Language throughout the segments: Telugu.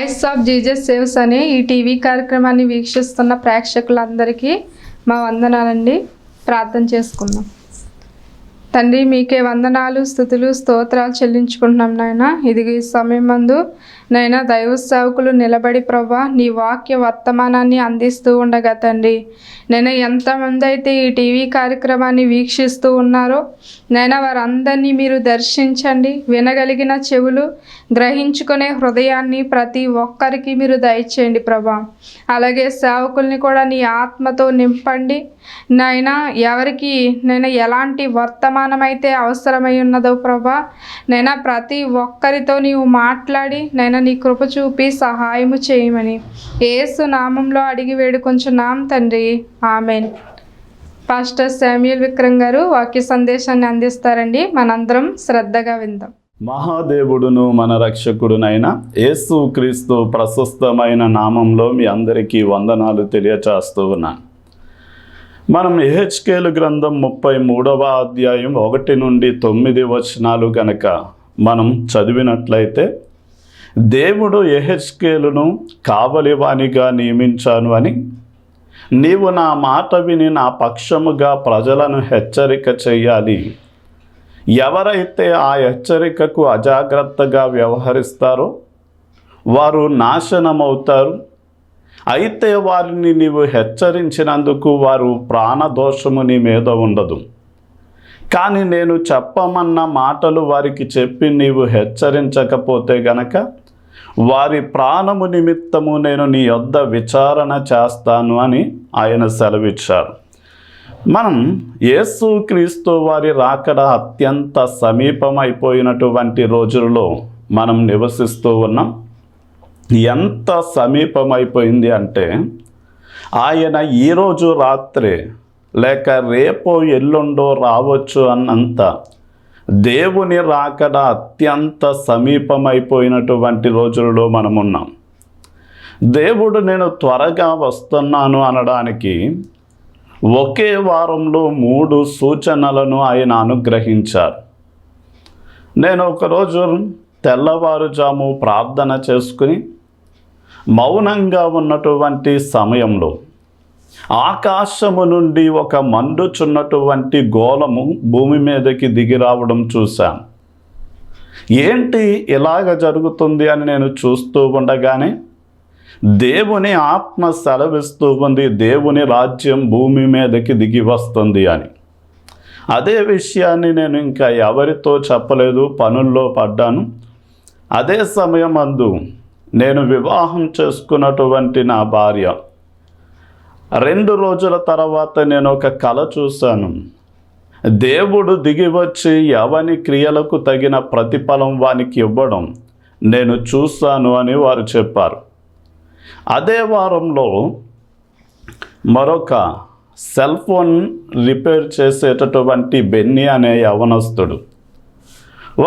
వాయిస్ ఆఫ్ జీసస్ సేవ్స్ అనే ఈ టీవీ కార్యక్రమాన్ని వీక్షిస్తున్న ప్రేక్షకులందరికీ మా వందనాలండి. ప్రార్థన చేసుకుందాం. తండ్రి, మీకే వందనాలు, స్తుతులు, స్తోత్రాలు చెల్లించుకుంటున్నాం నాయన. ఇదిగో ఈ సమయం మందు నైనా దైవ సేవకులు నిలబడి ప్రభా నీ వాక్య వర్తమానాన్ని అందిస్తూ ఉండగా తండ్రి, నేను ఎంతమంది అయితే ఈ టీవీ కార్యక్రమాన్ని వీక్షిస్తూ ఉన్నారో నైనా వారందరినీ మీరు దర్శించండి. వినగలిగిన చెవులు, గ్రహించుకునే హృదయాన్ని ప్రతి ఒక్కరికి మీరు దయచేయండి ప్రభా. అలాగే సేవకుల్ని కూడా నీ ఆత్మతో నింపండి నాయనా. ఎవరికి నేను ఎలాంటి వర్తమానం అయితే అవసరమై ఉన్నదో ప్రభా, నైనా ప్రతి ఒక్కరితో నీవు మాట్లాడి నైనా నీ కృప చూపి సహాయము చేయమని యేసు నామంలో అడిగి వేడుకొంచున్నాం తండ్రి, ఆమెన్. పాస్టర్ శామ్యూల్ విక్రమ్ గారు వాక్య సందేశాన్ని అందిస్తారండి. మనందరం శ్రద్ధగా విందాం. మహాదేవుడును మన రక్షకుడునైన యేసు క్రీస్తు ప్రశస్తమైన నామంలో మీ అందరికీ వందనాలు తెలియచేస్తూ ఉన్నాను. మనం యెహెజ్కేలు గ్రంథం 33వ అధ్యాయం 1 నుండి 9 వచనాలు కనుక మనం చదివినట్లయితే, దేవుడు యెహెజ్కేలును కావలివానిగా నియమించాను అని, నీవు నా మాట విని నా పక్షముగా ప్రజలను హెచ్చరిక చెయ్యాలి. ఎవరైతే ఆ హెచ్చరికకు అజాగ్రత్తగా వ్యవహరిస్తారో వారు నాశనమవుతారు. అయితే వారిని నీవు హెచ్చరించినందుకు వారు ప్రాణదోషము నీ మీద ఉండదు. కానీ నేను చెప్పమన్న మాటలు వారికి చెప్పి నీవు హెచ్చరించకపోతే గనక వారి ప్రాణము నిమిత్తము నేను నీ యొద్ద విచారణ చేస్తాను అని ఆయన సెలవిచ్చారు. మనం యేసు క్రీస్తు వారి రాకడ అత్యంత సమీపమైపోయినటువంటి రోజుల్లో మనం నివసిస్తూ ఉన్నాం. ఎంత సమీపమైపోయింది అంటే, ఆయన ఈరోజు రాత్రే లేక రేపో ఎల్లుండో రావచ్చు అన్నంత దేవుని రాకడ అత్యంత సమీపమైపోయినటువంటి రోజులలో మనమున్నాం. దేవుడు నేను త్వరగా వస్తున్నాను అనడానికి ఒకే వారంలో 3 సూచనలను ఆయన అనుగ్రహించారు. నేను ఒకరోజు తెల్లవారుజాము ప్రార్థన చేసుకుని మౌనంగా ఉన్నటువంటి సమయంలో ఆకాశము నుండి ఒక మండుచున్నటువంటి గోళము భూమి మీదకి దిగి రావడం చూశాను. ఏంటి ఇలాగ జరుగుతుంది అని నేను చూస్తూ ఉండగానే దేవుని ఆత్మ సెలవిస్తూ ఉంది, దేవుని రాజ్యం భూమి మీదకి దిగి వస్తుంది అని. అదే విషయాన్ని నేను ఇంకా ఎవరితో చెప్పలేదు, పనుల్లో పడ్డాను. అదే సమయమందు నేను వివాహం చేసుకున్నటువంటి నా భార్య 2 రోజుల తర్వాత నేను ఒక కల చూశాను. దేవుడు దిగి వచ్చి ఎవని క్రియలకు తగిన ప్రతిఫలం వానికి ఇవ్వడం నేను చూశాను అని వారు చెప్పారు. అదే వారంలో మరొక సెల్ ఫోన్ రిపేర్ చేసేటటువంటి బెన్నీ అనే యవనస్తుడు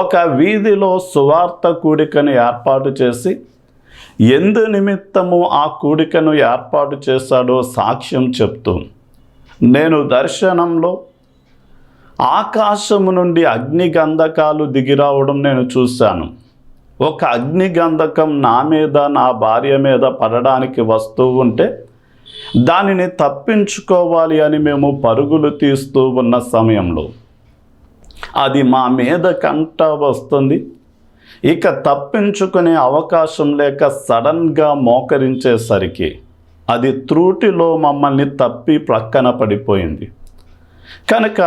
ఒక వీధిలో సువార్త కూడికను ఏర్పాటు చేసి ఎందు నిమిత్తము ఆ కూడికను ఏర్పాటు చేశాడో సాక్ష్యం చెప్తూ, నేను దర్శనంలో ఆకాశము నుండి అగ్నిగంధకాలు దిగిరావడం నేను చూశాను. ఒక అగ్నిగంధకం నా మీద నా భార్య మీద పడడానికి వస్తూ ఉంటే దానిని తప్పించుకోవాలి అని మేము పరుగులు తీస్తూ ఉన్న సమయంలో అది మా మీద కంట వస్తుంది. ఇక తప్పించుకునే అవకాశం లేక సడన్గా మోకరించేసరికి అది త్రూటిలో మమ్మల్ని తప్పి ప్రక్కన పడిపోయింది. కనుక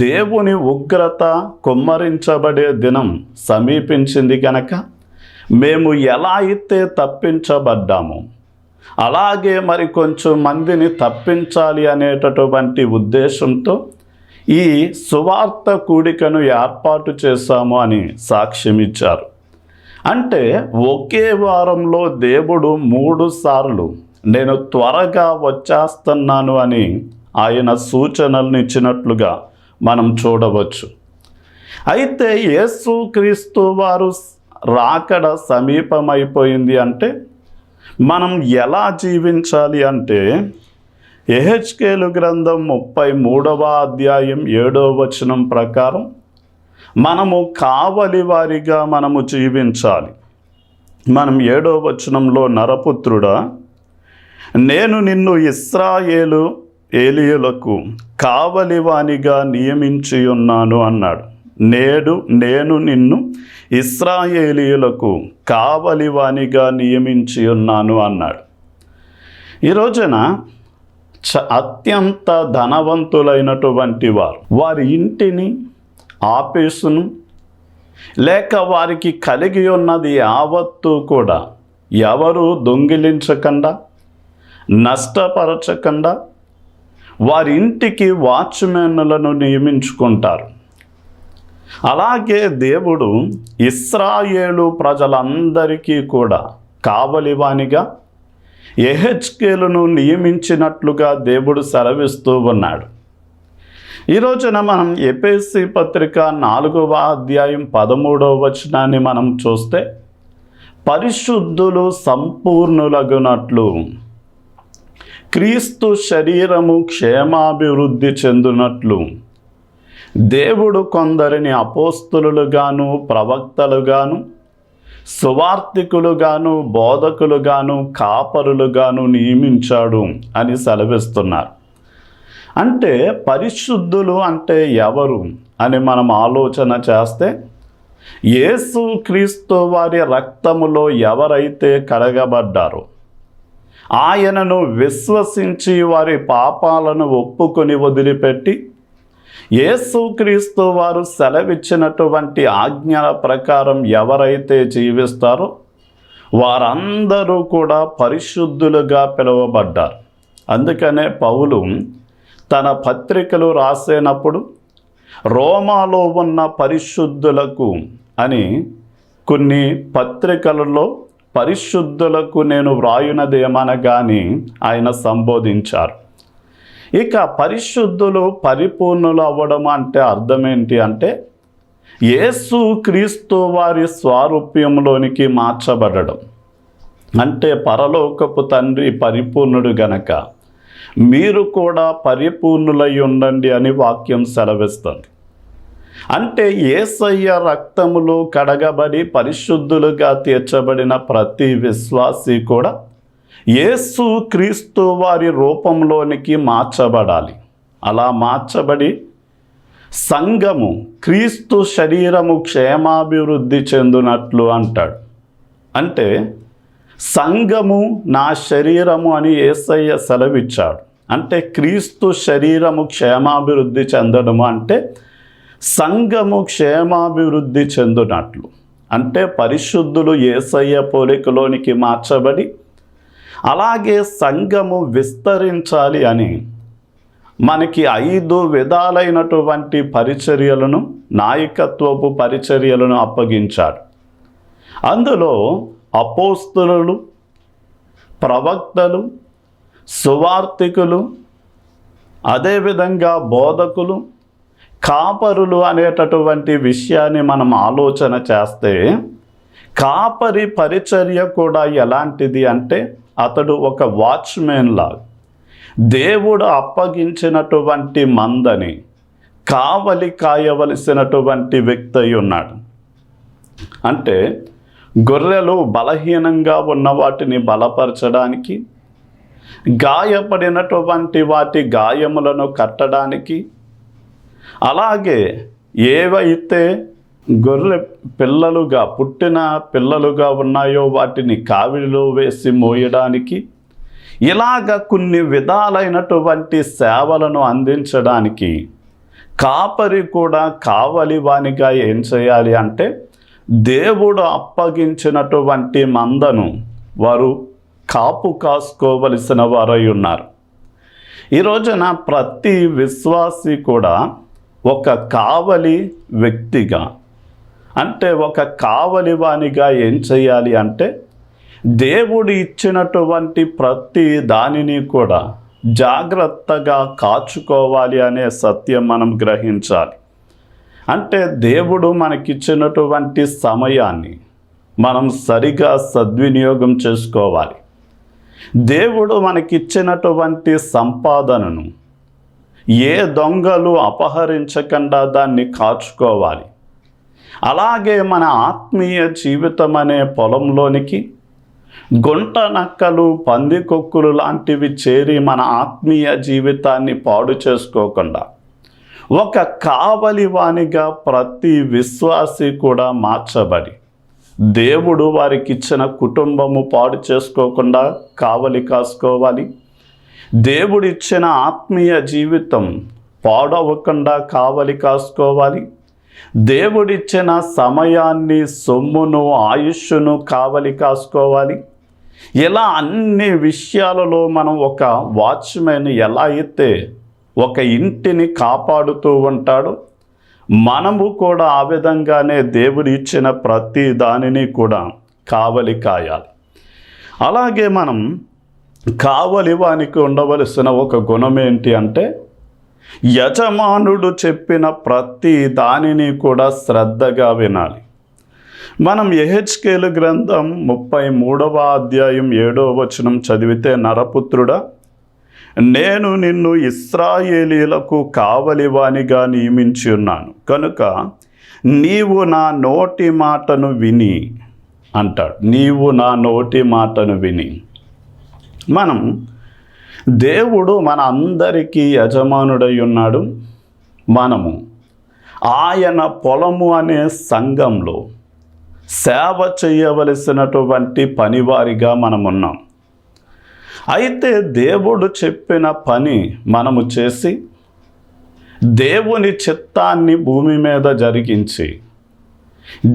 దేవుని ఉగ్రత కుమ్మరించబడే దినం సమీపించింది. కనుక మేము ఎలా అయితే తప్పించబడ్డామో అలాగే మరి కొంచెం మందిని తప్పించాలి అనేటటువంటి ఉద్దేశంతో ఈ సువార్త కూడికను ఏర్పాటు చేశాము అని సాక్ష్యం ఇచ్చారు. అంటే ఒకే వారంలో దేవుడు 3 సార్లు నేను త్వరగా వచ్చేస్తున్నాను అని ఆయన సూచనలను ఇచ్చినట్లుగా మనం చూడవచ్చు. అయితే యేసు క్రీస్తు వారు రాకడ సమీపమైపోయింది అంటే మనం ఎలా జీవించాలి అంటే, యెహెజ్కేలు గ్రంథం 33వ అధ్యాయం 7వ వచనం ప్రకారం మనము కావలి వారిగా మనము జీవించాలి. మనం 7వ వచనంలో, నరపుత్రుడా, నేను నిన్ను ఇశ్రాయేలీయులకు కావలివానిగా నియమించి ఉన్నాను అన్నాడు. నేను నిన్ను ఇశ్రాయేలీయులకు కావలివానిగా నియమించి ఉన్నాను అన్నాడు. ఈ రోజున అత్యంత ధనవంతులైనటువంటి వారి ఇంటిని, ఆఫీసును, లేక వారికి కలిగి ఉన్నది యావత్తు కూడా ఎవరు దొంగిలించకుండా, నష్టపరచకుండా వారి ఇంటికి వాచ్మెన్లను నియమించుకుంటారు. అలాగే దేవుడు ఇశ్రాయేలు ప్రజలందరికీ కూడా కావలివానిగా యెహెజ్కేలును నియమించినట్లుగా దేవుడు సెలవిస్తూ ఉన్నాడు. ఈ రోజున మనం ఎఫెసీ పత్రిక 4వ అధ్యాయం 13వ వచనాన్ని మనం చూస్తే, పరిశుద్ధులు సంపూర్ణులగునట్లు క్రీస్తు శరీరము క్షేమాభివృద్ధి చెందునట్లు దేవుడు కొందరిని అపోస్తలులుగాను, ప్రవక్తలుగాను, సువార్తికులుగాను, బోధకులుగాను, కాపరులుగాను నియమించాడు అని సెలవిస్తున్నారు. అంటే పరిశుద్ధులు అంటే ఎవరు అని మనం ఆలోచన చేస్తే, యేసు క్రీస్తు వారి రక్తములో ఎవరైతే కడగబడ్డారో, ఆయనను విశ్వసించి వారి పాపాలను ఒప్పుకొని వదిలిపెట్టి యేసుక్రీస్తు వారు సెలవిచ్చినటువంటి ఆజ్ఞల ప్రకారం ఎవరైతే జీవిస్తారో వారందరూ కూడా పరిశుద్ధులుగా పిలువబడ్డారు. అందుకనే పౌలు తన పత్రికలు రాసేటప్పుడు రోమాలో ఉన్న పరిశుద్ధులకు అని కొన్ని పత్రికలలో పరిశుద్ధులకు నేను వ్రాయునదేమనగాని ఆయన సంబోధించారు. ఇక పరిశుద్ధులు పరిపూర్ణులు అవ్వడం అంటే అర్థం ఏంటి అంటే, యేసు క్రీస్తు వారి స్వారూప్యంలోనికి మార్చబడడం. అంటే పరలోకపు తండ్రి పరిపూర్ణుడు గనక మీరు కూడా పరిపూర్ణులై ఉండండి అని వాక్యం సెలవిస్తుంది. అంటే యేసయ్య రక్తములో కడగబడి పరిశుద్ధులుగా తీర్చబడిన ప్రతి విశ్వాసి కూడా యేసు క్రీస్తు వారి రూపంలోనికి మార్చబడాలి. అలా మార్చబడి సంఘము క్రీస్తు శరీరము క్షేమాభివృద్ధి చెందునట్లు అంటాడు. అంటే సంఘము నా శరీరము అని యేసయ్య సెలవిచ్చాడు. అంటే క్రీస్తు శరీరము క్షేమాభివృద్ధి చెందడము అంటే సంఘము క్షేమాభివృద్ధి చెందునట్లు. అంటే పరిశుద్ధులు యేసయ్య పోలికలోనికి మార్చబడి అలాగే సంఘము విస్తరించాలి అని మనకి 5 విధాలైనటువంటి పరిచర్యలను, నాయకత్వపు పరిచర్యలను అప్పగించాడు. అందులో అపోస్తలులు, ప్రవక్తలు, సువార్తికులు, అదేవిధంగా బోధకులు, కాపరులు అనేటటువంటి విషయాన్ని మనం ఆలోచన చేస్తే, కాపరి పరిచర్య కూడా ఎలాంటిది అంటే అతడు ఒక వాచ్మెన్ లాగా దేవుడు అప్పగించినటువంటి మందని కావలి కాయవలసినటువంటి వ్యక్తి అయి ఉన్నాడు. అంటే గొర్రెలు బలహీనంగా ఉన్న వాటిని బలపరచడానికి, గాయపడినటువంటి వాటి గాయములను కట్టడానికి, అలాగే ఏవైతే గొర్రె పిల్లలుగా పుట్టిన పిల్లలుగా ఉన్నాయో వాటిని కావిడిలో వేసి మోయడానికి, ఇలాగ కొన్ని విధాలైనటువంటి సేవలను అందించడానికి కాపరి కూడా కావలివానిగా ఏం చేయాలి అంటే దేవుడు అప్పగించినటువంటి మందను వారు కాపు కాసుకోవలసిన వారై ఉన్నారు. ఈ రోజున ప్రతి విశ్వాసి కూడా ఒక కావలి వ్యక్తిగా, అంటే ఒక కావలివానిగా ఏం చేయాలి అంటే దేవుడు ఇచ్చినటువంటి ప్రతి దానిని కూడా జాగ్రత్తగా కాచుకోవాలి అనే సత్యం మనం గ్రహించాలి. అంటే దేవుడు మనకిచ్చినటువంటి సమయాన్ని మనం సరిగా సద్వినియోగం చేసుకోవాలి. దేవుడు మనకిచ్చినటువంటి సంపాదనను ఏ దొంగలు అపహరించకుండా దాన్ని కాచుకోవాలి. అలాగే మన ఆత్మీయ జీవితం అనే పొలంలోనికి గుంట నక్కలు, పందికొక్కులు లాంటివి చేరి మన ఆత్మీయ జీవితాన్ని పాడు చేసుకోకుండా ఒక కావలివానిగా ప్రతి విశ్వాసి కూడా మార్చబడి దేవుడు వారికి ఇచ్చిన కుటుంబము పాడు చేసుకోకుండా కావలి కాసుకోవాలి. దేవుడిచ్చిన ఆత్మీయ జీవితం పాడవకుండా కావలి కాసుకోవాలి. దేవుడిచ్చిన సమయాన్ని, సొమ్మును, ఆయుష్ను కావలి కాసుకోవాలి. ఇలా అన్ని విషయాలలో మనం ఒక వాచ్మెన్ ఎలా అయితే ఒక ఇంటిని కాపాడుతూ ఉంటాడో, మనము కూడా ఆ విధంగానే దేవుడు ఇచ్చిన ప్రతి దానిని కూడా కావలి కాయాలి. అలాగే మనం కావలివానికి ఉండవలసిన ఒక గుణం ఏంటి అంటే, యజమానుడు చెప్పిన ప్రతి దానిని కూడా శ్రద్ధగా వినాలి. మనం యెహెజ్కేలు గ్రంథం 33వ అధ్యాయం 7వ వచనం చదివితే, నరపుత్రుడా, నేను నిన్ను ఇశ్రాయేలీలకు కావలివానిగా నియమించి ఉన్నాను కనుక నీవు నా నోటి మాటను విని అంటాడు. నీవు నా నోటి మాటను విని. మనం దేవుడు మన అందరికీ యజమానుడై ఉన్నాడు. మనము ఆయన పొలము అనే సంఘంలో సేవ చేయవలసినటువంటి పనివారిగా మనమున్నాం. అయితే దేవుడు చెప్పిన పని మనము చేసి దేవుని చిత్తాన్ని భూమి మీద జరిగించి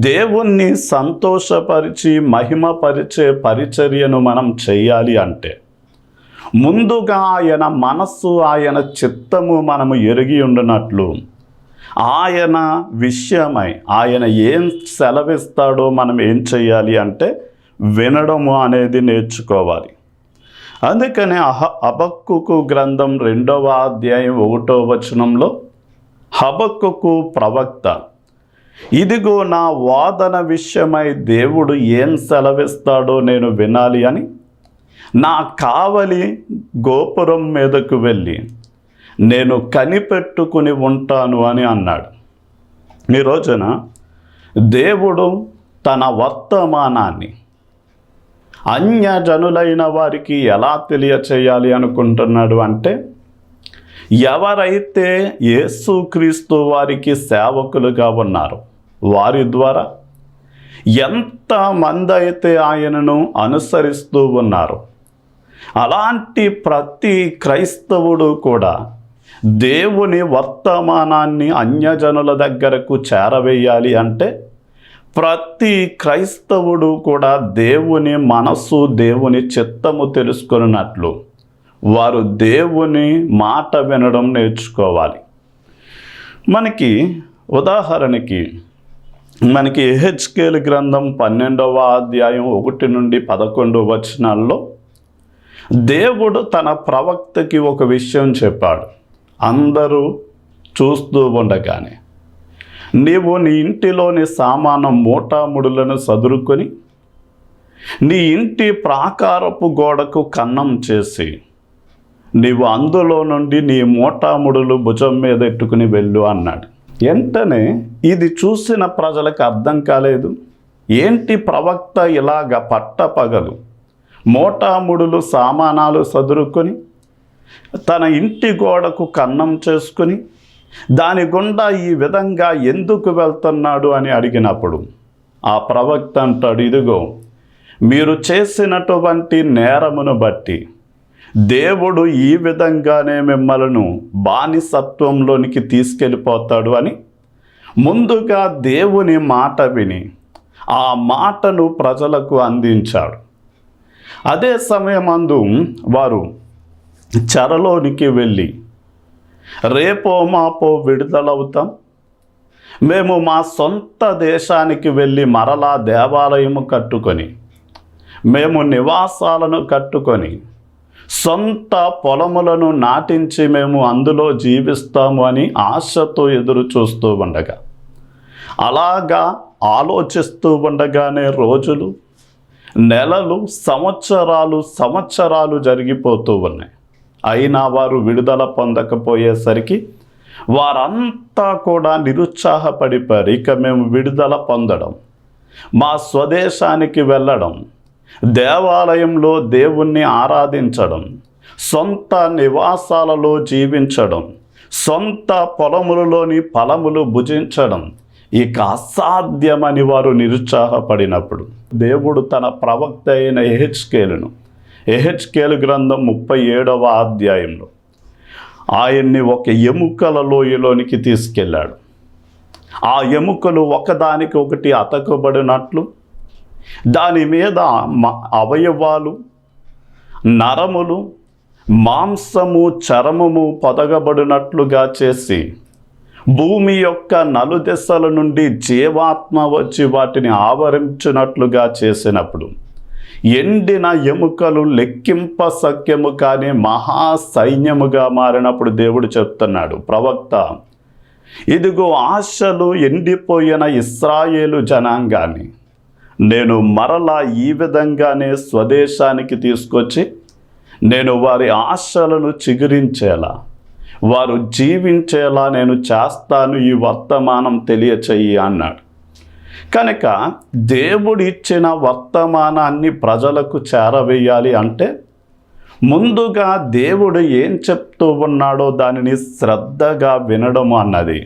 దేవుణ్ణి సంతోషపరిచి మహిమపరిచే పరిచర్యను మనం చేయాలి అంటే ముందుగా ఆయన మనస్సు, ఆయన చిత్తము మనము ఎరిగి ఉండినట్లు ఆయన విషయమై ఆయన ఏం సెలవిస్తాడో మనం ఏం చేయాలి అంటే వినడము అనేది నేర్చుకోవాలి. అందుకనే హబక్కూకు గ్రంథం 2వ అధ్యాయం 1వ వచనంలో హబక్కూకు ప్రవక్త, ఇదిగో నా వాదన విషయమై దేవుడు ఏం సెలవిస్తాడో నేను వినాలి అని నా కావలి గోపురం మీదకు వెళ్ళి నేను కనిపెట్టుకుని ఉంటాను అని అన్నాడు. ఈ రోజున దేవుడు తన వర్తమానాన్ని అన్యజనులైన వారికి ఎలా తెలియచేయాలి అనుకుంటున్నాడు అంటే, ఎవరైతే యేసుక్రీస్తు వారికి సేవకులుగా ఉన్నారో వారి ద్వారా ఎంతమంది అయితే ఆయనను అనుసరిస్తూ ఉన్నారో అలాంటి ప్రతి క్రైస్తవుడు కూడా దేవుని వర్తమానాన్ని అన్యజనుల దగ్గరకు చేరవేయాలి అంటే ప్రతి క్రైస్తవుడు కూడా దేవుని మనస్సు, దేవుని చిత్తము తెలుసుకున్నట్లు వారు దేవుని మాట వినడం నేర్చుకోవాలి. మనకి ఉదాహరణకి యెహెజ్కేలు గ్రంథం 12వ అధ్యాయం 1 నుండి 11 వచనాల్లో దేవుడు తన ప్రవక్తకి ఒక విషయం చెప్పాడు. అందరూ చూస్తూ ఉండగానే నీవు నీ ఇంటిలోని సామాను మూటాముడులను సదురుకొని నీ ఇంటి ప్రాకారపు గోడకు కన్నం చేసి నీవు అందులో నుండి నీ మూటాముడులు భుజం మీద ఎట్టుకుని వెళ్ళు అన్నాడు. వెంటనే ఇది చూసిన ప్రజలకు అర్థం కాలేదు. ఏంటి ప్రవక్త ఇలాగ పట్టపగలు మూటాముడులు సామానాలు సదురుకొని తన ఇంటి గోడకు కన్నం చేసుకుని దాని గుండా ఈ విధంగా ఎందుకు వెళ్తున్నాడు అని అడిగినప్పుడు ఆ ప్రవక్త అంటాడు, ఇదిగో మీరు చేసినటువంటి నేరమును బట్టి దేవుడు ఈ విధంగానే మిమ్మలను బానిసత్వంలోనికి తీసుకెళ్ళిపోతాడు అని ముందుగా దేవుని మాట విని ఆ మాటను ప్రజలకు అందించాడు. అదే సమయమందు వారు చెరలోనికి వెళ్ళి రేపో మాపో విడుదలవుతాం, మేము మా సొంత దేశానికి వెళ్ళి మరలా దేవాలయము కట్టుకొని మేము నివాసాలను కట్టుకొని సొంత పొలములను నాటించి మేము అందులో జీవిస్తాము అని ఆశతో ఎదురు చూస్తూ ఉండగా, అలాగా ఆలోచిస్తూ ఉండగానే రోజులు, నెలలు, సంవత్సరాలు జరిగిపోతూ ఉన్నాయి. అయినా వారు విడుదల పొందకపోయేసరికి వారంతా కూడా నిరుత్సాహపడిపోయారు. ఇక మేము విడుదల పొందడం, మా స్వదేశానికి వెళ్ళడం, దేవాలయంలో దేవుణ్ణి ఆరాధించడం, సొంత నివాసాలలో జీవించడం, సొంత పొలములలోని ఫలములు భుజించడం ఇక అసాధ్యమని వారు నిరుత్సాహపడినప్పుడు దేవుడు తన ప్రవక్త అయిన యెహెజ్కేలు గ్రంథం 37వ అధ్యాయంలో ఆయన్ని ఒక ఎముకల లోయలోనికి తీసుకెళ్ళాడు. ఆ ఎముకలు ఒకదానికి ఒకటి అతకబడినట్లు, దాని మీద అవయవాలు, నరములు, మాంసము, చర్మము పొదగబడినట్లుగా చేసి భూమి యొక్క నలుదిశల నుండి జీవాత్మ వచ్చి వాటిని ఆవరించినట్లుగా చేసినప్పుడు ఎండిన ఎముకలు లెక్కింప సఖ్యము కానీ మహాసైన్యముగా మారినప్పుడు దేవుడు చెప్తున్నాడు, ప్రవక్త, ఇదిగో ఆశలు ఎండిపోయిన ఇశ్రాయేలు జనాంగాన్ని నేను మరలా ఈ విధంగానే స్వదేశానికి తీసుకొచ్చి నేను వారి ఆశలను చిగురించేలా, వారు జీవించేలా నేను చేస్తాను, ఈ వర్తమానం తెలియచేయి అన్నాడు. కనుక దేవుడు ఇచ్చిన వర్తమానాన్ని ప్రజలకు చేరవేయాలి అంటే ముందుగా దేవుడు ఏం చెప్తూ ఉన్నాడో దానిని శ్రద్ధగా వినడం అన్నది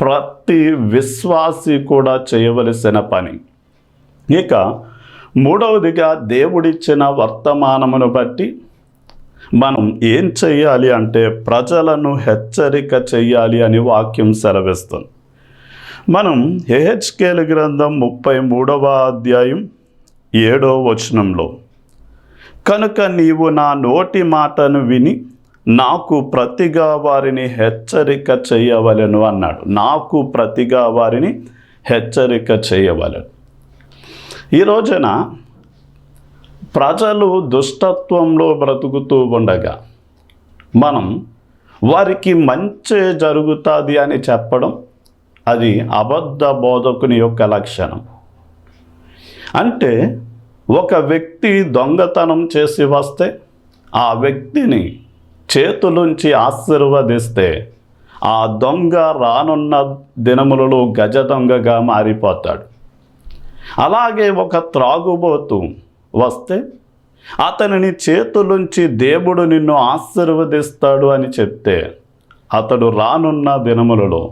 ప్రతి విశ్వాసి కూడా చేయవలసిన పని. ఇక మూడవదిగా దేవుడిచ్చిన వర్తమానమును బట్టి మనం ఏం చేయాలి అంటే ప్రజలను హెచ్చరిక చేయాలి అని వాక్యం సెలవిస్తుంది. మనం యెహెజ్కేలు గ్రంథం 33వ అధ్యాయం 7వ వచనంలో, కనుక నీవు నా నోటి మాటను విని నాకు ప్రతిగా వారిని హెచ్చరిక చేయవలెను అన్నాడు. నాకు ప్రతిగా వారిని హెచ్చరిక చేయవలెను. ఈ రోజున ప్రజలు దుష్టత్వంలో బ్రతుకుతూ ఉండగా మనం వారికి మంచి జరుగుతుంది అని చెప్పడం అది అబద్ధ బోధకుని యొక్క లక్షణం. అంటే ఒక వ్యక్తి దొంగతనం చేసి వస్తే ఆ వ్యక్తిని చేతులుంచి ఆశీర్వదిస్తే ఆ దొంగ రానున్న దినములలో గజ దొంగగా మారిపోతాడు. అలాగే ఒక త్రాగుబోతు వస్తే అతనిని చేతులుంచి దేవుడు నిన్ను ఆశీర్వదిస్తాడు అని చెప్తే అతడు రానున్న దినములలో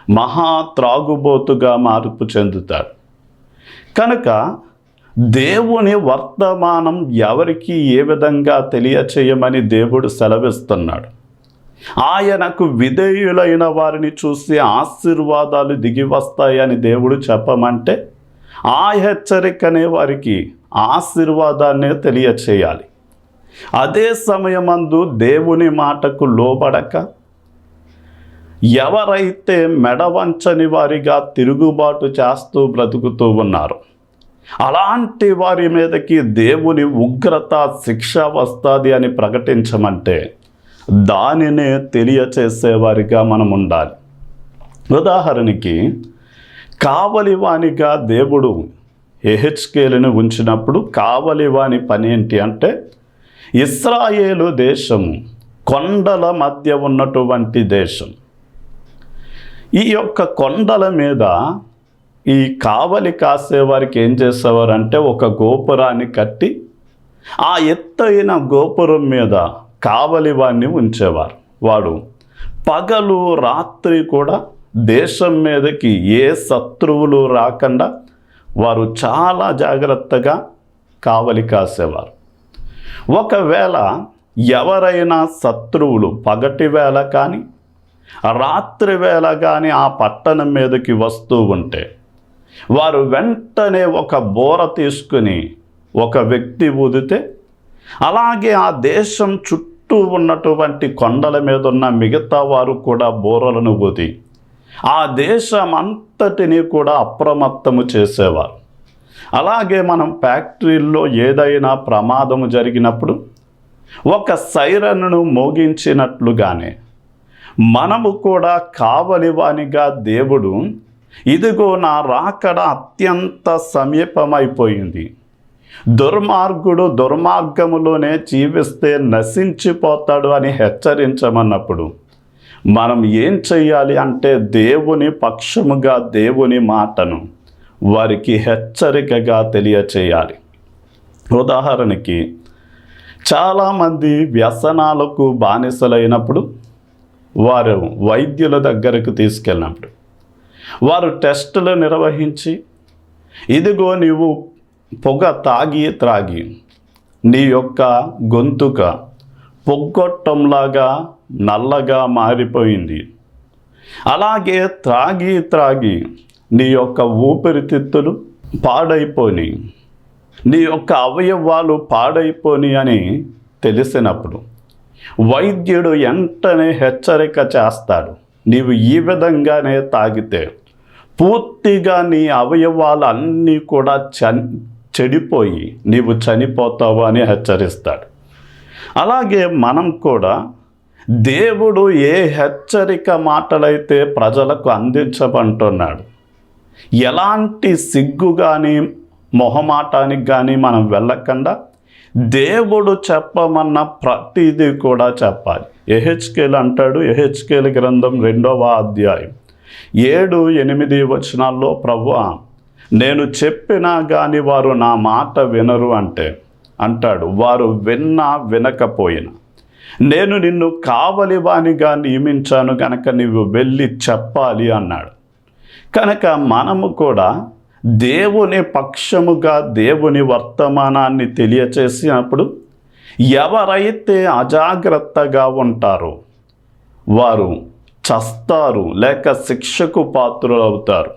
మహా త్రాగుబోతుగా మార్పు చెందుతాడు. కనుక దేవుని వర్తమానం ఎవరికి ఏ విధంగా తెలియచేయమని దేవుడు సెలవిస్తున్నాడు. ఆయనకు విధేయులైన వారిని చూసి ఆశీర్వాదాలు దిగి వస్తాయని దేవుడు చెప్పమంటే ఆ హెచ్చరికనే వారికి ఆశీర్వాదాన్నే తెలియచేయాలి. అదే సమయమందు దేవుని మాటకు లోబడక ఎవరైతే మెడవంచని వారిగా తిరుగుబాటు చేస్తూ బ్రతుకుతూ ఉన్నారు అలాంటి వారి మీదకి దేవుని ఉగ్రత శిక్ష వస్తుంది అని ప్రకటించమంటే దానినే తెలియచేసేవారిగా మనం ఉండాలి. ఉదాహరణకి కావలివానిగా దేవుడు యెహెజ్కేలును ఉంచినప్పుడు కావలివాని పని ఏంటి అంటే ఇశ్రాయేలు దేశము కొండల మధ్య ఉన్నటువంటి దేశం. ఈ యొక్క కొండల మీద ఈ కావలి కాసేవారికి ఏం చేసేవారంటే ఒక గోపురాన్ని కట్టి ఆ ఎత్తైన గోపురం మీద కావలివాన్ని ఉంచేవారు. వాడు పగలు రాత్రి కూడా దేశం మీదకి ఏ శత్రువులు రాకుండా వారు చాలా జాగ్రత్తగా కావలి కాసేవారు. ఒకవేళ ఎవరైనా శత్రువులు పగటి వేళ కానీ రాత్రి వేళ కానీ ఆ పట్టణం మీదకి వస్తూ ఉంటే వారు వెంటనే ఒక బోర తీసుకుని ఒక వ్యక్తి ఊదితే అలాగే ఆ దేశం చుట్టూ ఉన్నటువంటి కొండల మీద ఉన్న మిగతా వారు కూడా బోరలను ఊది ఆ దేశం అంతటినీ కూడా అప్రమత్తము చేసేవారు. అలాగే మనం ఫ్యాక్టరీల్లో ఏదైనా ప్రమాదము జరిగినప్పుడు ఒక సైరన్ను మోగించినట్లుగానే మనము కూడా కావలివానిగా దేవుడు ఇదిగో నా రాకడ అత్యంత సమీపమైపోయింది, దుర్మార్గుడు దుర్మార్గములోనే జీవిస్తే నశించిపోతాడు అని హెచ్చరించమన్నప్పుడు మనం ఏం చెయ్యాలి అంటే దేవుని పక్షముగా దేవుని మాటను వారికి హెచ్చరికగా తెలియచేయాలి. ఉదాహరణకి చాలామంది వ్యసనాలకు బానిసలైనప్పుడు వారు వైద్యుల దగ్గరకు తీసుకెళ్ళినప్పుడు వారు టెస్టులు నిర్వహించి, ఇదిగో నీవు పొగ త్రాగి నీ యొక్క గొంతుక పొగ్గొట్టంలాగా నల్లగా మారిపోయింది, అలాగే త్రాగి నీ యొక్క ఊపిరితిత్తులు పాడైపోయి, నీ యొక్క అవయవాలు పాడైపోని అని తెలిసినప్పుడు వైద్యుడు వెంటనే హెచ్చరిక చేస్తాడు. నీవు ఈ విధంగానే తాగితే పూర్తిగా నీ అవయవాలు అన్నీ కూడా చెడిపోయి నీవు చనిపోతావు అని హెచ్చరిస్తాడు. అలాగే మనం కూడా దేవుడు ఏ హెచ్చరిక మాటలైతే ప్రజలకు అందించమంటున్నాడు, ఎలాంటి సిగ్గు కానీ మొహమాటానికి కానీ మనం వెళ్ళకుండా దేవుడు చెప్పమన్న ప్రతిదీ కూడా చెప్పాలి. యెహెజ్కేలు అంటాడు, యెహెజ్కేలు గ్రంథం 2వ అధ్యాయం 7-8 వచనాల్లో, ప్రభువా నేను చెప్పినా కానీ వారు నా మాట వినరు అంటాడు. వారు విన్నా వినకపోయినా నేను నిన్ను కావలివానిగా నియమించాను కనుక నీవు వెళ్ళి చెప్పాలి అన్నాడు. కనుక మనము కూడా దేవుని పక్షముగా దేవుని వర్తమానాన్ని తెలియచేసినప్పుడు ఎవరైతే అజాగ్రత్తగా ఉంటారో వారు చస్తారు లేక శిక్షకు పాత్రులవుతారు.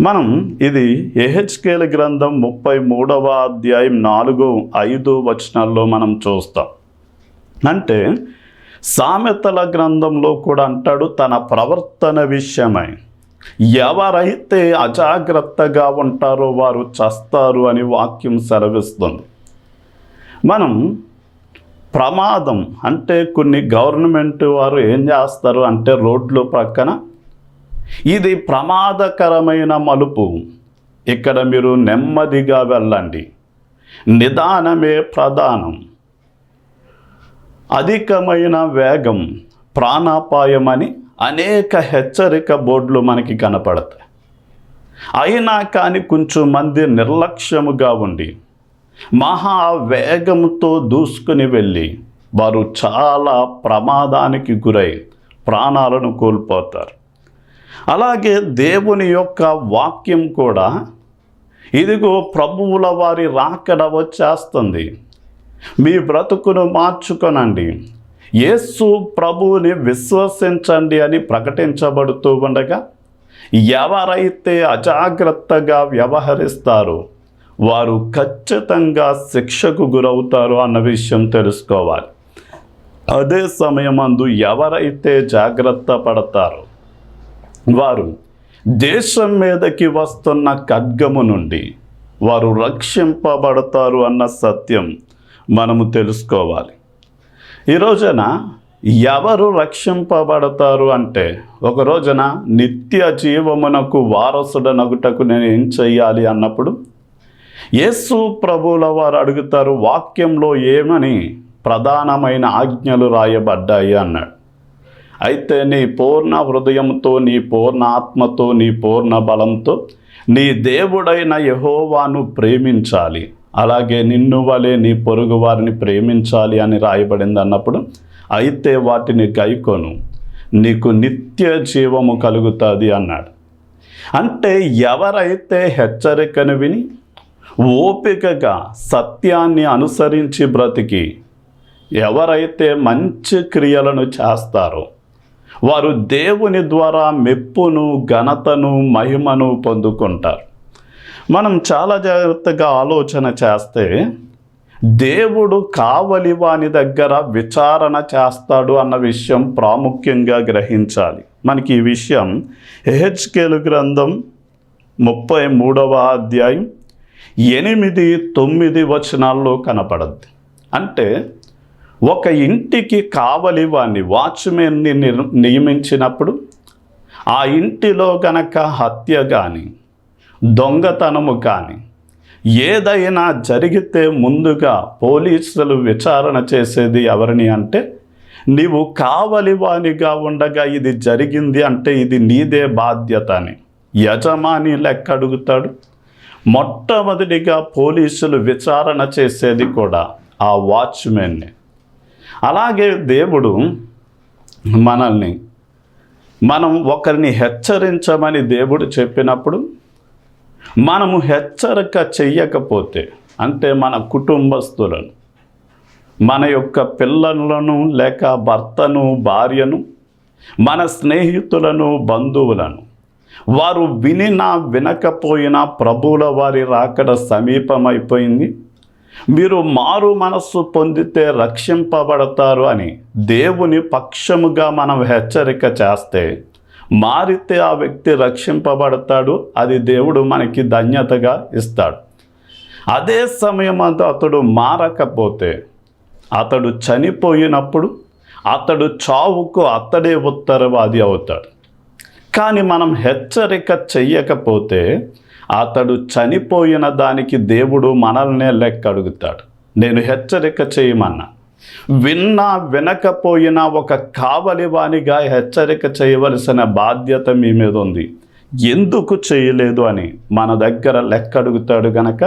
మనం ఇది యెహెజ్కేలు గ్రంథం 33వ అధ్యాయం 4-5 వచనాల్లో మనం చూస్తాం. అంటే సామెతల గ్రంథంలో కూడా అంటాడు, తన ప్రవర్తన విషయమై ఎవరైతే అజాగ్రత్తగా ఉంటారో వారు చస్తారు అని వాక్యం సెలవిస్తుంది. మనం ప్రమాదం అంటే కొన్ని గవర్నమెంట్ వారు ఏం చేస్తారు అంటే రోడ్లు ప్రక్కన ఇది ప్రమాదకరమైన మలుపు, ఇక్కడ మీరు నెమ్మదిగా వెళ్ళండి, నిదానమే ప్రధానం, అధికమైన వేగం ప్రాణాపాయమని అనేక హెచ్చరిక బోర్డులు మనకి కనపడతాయి. అయినా కానీ కొంచెం మంది నిర్లక్ష్యముగా ఉండి మహా వేగంతో దూసుకుని వెళ్ళి వారు చాలా ప్రమాదానికి గురై ప్రాణాలను కోల్పోతారు. అలాగే దేవుని యొక్క వాక్యం కూడా, ఇదిగో ప్రభువుల వారి రాకడ వచ్చేస్తుంది, మీ బ్రతుకును మార్చుకొనండి, యేసు ప్రభువుని విశ్వసించండి అని ప్రకటించబడుతూ ఉండగా ఎవరైతే అజాగ్రత్తగా వ్యవహరిస్తారో వారు ఖచ్చితంగా శిక్షకు గురవుతారు అన్న విషయం తెలుసుకోవాలి. అదే సమయమందు ఎవరైతే జాగ్రత్త పడతారో వారు దేశం మీదకి వస్తున్న ఖడ్గము నుండి వారు రక్షింపబడతారు అన్న సత్యం మనము తెలుసుకోవాలి. ఈ రోజున ఎవరు రక్షింపబడతారు అంటే, ఒక రోజున నిత్య జీవమునకు వారసుడనగుటకు నేను ఏం చెయ్యాలి అన్నప్పుడు యేసు ప్రభువుల వారు అడుగుతారు, వాక్యంలో ఏమని ప్రధానమైన ఆజ్ఞలు రాయబడ్డాయి అన్నాడు. అయితే నీ పూర్ణ హృదయంతో, నీ పూర్ణ ఆత్మతో, నీ పూర్ణ బలంతో నీ దేవుడైన యెహోవాను ప్రేమించాలి, అలాగే నిన్ను వలె నీ పొరుగు వారిని ప్రేమించాలి అని రాయబడింది అన్నప్పుడు, అయితే వాటిని గైకొను, నీకు నిత్య జీవము కలుగుతుంది అన్నాడు. అంటే ఎవరైతే హెచ్చరికను విని ఓపికగా సత్యాన్ని అనుసరించి బ్రతికి ఎవరైతే మంచి క్రియలను చేస్తారో వారు దేవుని ద్వారా మెప్పును, ఘనతను, మహిమను పొందుకుంటారు. మనం చాలా జాగ్రత్తగా ఆలోచన చేస్తే దేవుడు కావలి వాని దగ్గర విచారణ చేస్తాడు అన్న విషయం ప్రాముఖ్యంగా గ్రహించాలి. మనకి ఈ విషయం యెహెజ్కేలు గ్రంథం 33వ అధ్యాయం 8-9 వచనాల్లో కనపడద్ది. అంటే ఒక ఇంటికి కావలి వాణ్ణి, వాచ్మెన్ని నియమించినప్పుడు ఆ ఇంటిలో గనక హత్య కానీ దొంగతనము కానీ ఏదైనా జరిగితే ముందుగా పోలీసులు విచారణ చేసేది ఎవరిని అంటే నీవు కావలివానిగా ఉండగా ఇది జరిగింది అంటే ఇది నీదే బాధ్యత అని యజమాని లెక్క అడుగుతాడు. మొట్టమొదటిగా పోలీసులు విచారణ చేసేది కూడా ఆ వాచ్మెన్ని. అలాగే దేవుడు మనం ఒకరిని హెచ్చరించమని దేవుడు చెప్పినప్పుడు మనము హెచ్చరిక చెయ్యకపోతే, అంటే మన కుటుంబస్తులను, మన యొక్క పిల్లలను లేక భర్తను, భార్యను, మన స్నేహితులను, బంధువులను వారు వినినా వినకపోయినా ప్రభువుల వారి రాకడ సమీపమైపోయింది, మీరు మారు మనస్సు పొందితే రక్షింపబడతారు అని దేవుని పక్షముగా మనం హెచ్చరిక చేస్తే మారితే ఆ వ్యక్తి రక్షింపబడతాడు. అది దేవుడు మనకి ధన్యతగా ఇస్తాడు. అదే సమయం అతడు మారకపోతే, అతడు చనిపోయినప్పుడు అతడు చావుకు అతడే ఉత్తరవాది అవుతాడు. కానీ మనం హెచ్చరిక చెయ్యకపోతే అతడు చనిపోయిన దానికి దేవుడు మనల్నే లెక్క అడుగుతాడు. నేను హెచ్చరిక చేయమన్నా, విన్నా వినకపోయినా ఒక కావలివానిగా హెచ్చరిక చేయవలసిన బాధ్యత మీ మీద ఉంది. ఎందుకు చేయలేదు అని మన దగ్గర లెక్క అడుగుతాడు. గనక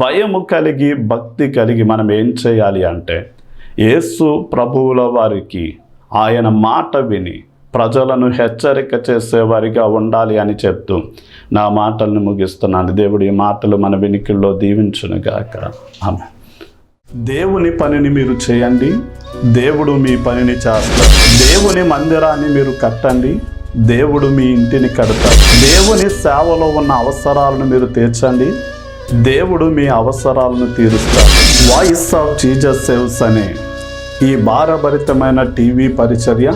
భయము కలిగి భక్తి కలిగి మనం ఏం చేయాలి అంటే, యేసు ప్రభువుల వారికి ఆయన మాట విని ప్రజలను హెచ్చరిక చేసేవారిగా ఉండాలి అని చెప్తూ నా మాటలను ముగిస్తున్నాను. దేవుడు ఈ మాటలు మన వినికిల్లో దీవించునుగాక. ఆమేన్. దేవుని పనిని మీరు చేయండి, దేవుడు మీ పనిని చేస్తారు. దేవుని మందిరాన్ని మీరు కట్టండి, దేవుడు మీ ఇంటిని కడతాడు. దేవుని సేవలో ఉన్న అవసరాలను మీరు తీర్చండి, దేవుడు మీ అవసరాలను తీరుస్తాడు. వాయిస్ ఆఫ్ జీసస్ సేవ్స్ అనే ఈ భారభరితమైన టీవీ పరిచర్య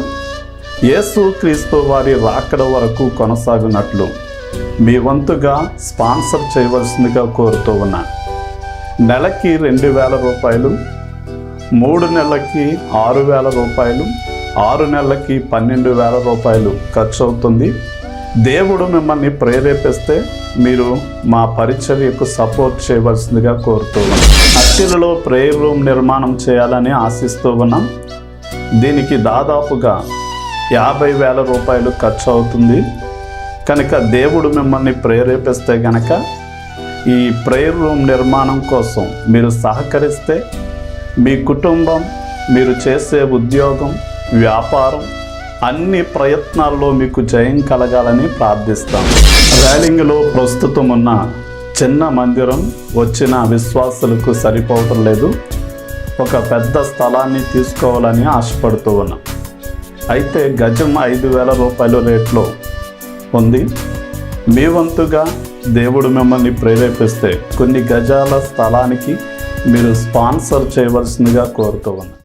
యేసు క్రీస్తు వారి రాకడ వరకు కొనసాగునట్లు మీ వంతుగా స్పాన్సర్ చేయవలసిందిగా కోరుతూ ఉన్నాను. నెలకి 2,000 రూపాయలు, 3 నెలలకి 6,000 రూపాయలు, 6 నెలలకి 12,000 రూపాయలు ఖర్చు అవుతుంది. దేవుడు మిమ్మల్ని ప్రేరేపిస్తే మీరు మా పరిచర్యకు సపోర్ట్ చేయవలసిందిగా కోరుతూ ఉన్నాం. అత్తిలలో ప్రేయర్ రూమ్ నిర్మాణం చేయాలని ఆశిస్తూ ఉన్నాం. దీనికి దాదాపుగా 50,000 రూపాయలు ఖర్చు అవుతుంది. కనుక దేవుడు మిమ్మల్ని ప్రేరేపిస్తే గనక ఈ ప్రేయర్ రూమ్ నిర్మాణం కోసం మీరు సహకరిస్తే మీ కుటుంబం, మీరు చేసే ఉద్యోగం, వ్యాపారం అన్ని ప్రయత్నాల్లో మీకు జయం కలగాలని ప్రార్థిస్తాం. రైలింగ్లో ప్రస్తుతం ఉన్న చిన్న మందిరం వచ్చిన విశ్వాసులకు సరిపోవటం లేదు. ఒక పెద్ద స్థలాన్ని తీసుకోవాలని ఆశపడుతూ ఉన్నాం. అయితే గజం 5,000 రూపాయల రేట్లో ఉంది. మీ వంతుగా దేవుడు మిమ్మల్ని ప్రేరేపిస్తే కొన్ని గజాల స్థలానికి మీరు స్పాన్సర్ చేయవలసిందిగా కోరుతూ ఉన్నాం.